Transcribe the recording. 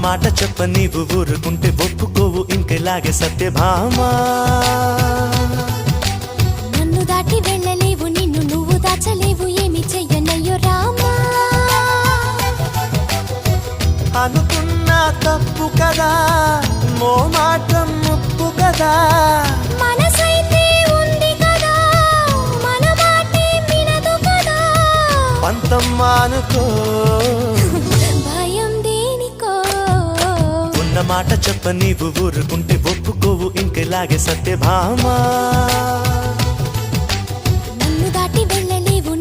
మాట చెప్ప నీవు ఊరుకుంటే ఒప్పుకోవు ఇంకెలాగే సత్యభామా నన్ను దాటి వెళ్ళలేవు నిన్ను నువ్వు దాచలేవు ఏమి చెయ్యనయ్యో రామా అనుకున్నా తప్పు కదా మో మాట ముప్పు కదా మనసైతే ఉంది కదా మన మాటే వినదు కదా పంతమ్మా అనుకో భయం దేనికో ఉన్న మాట చెప్ప నీవు ఊరుకుంటే ఒప్పుకోవు ఇంకెలాగే సత్యభామా నన్ను దాటి వెళ్ళలేవు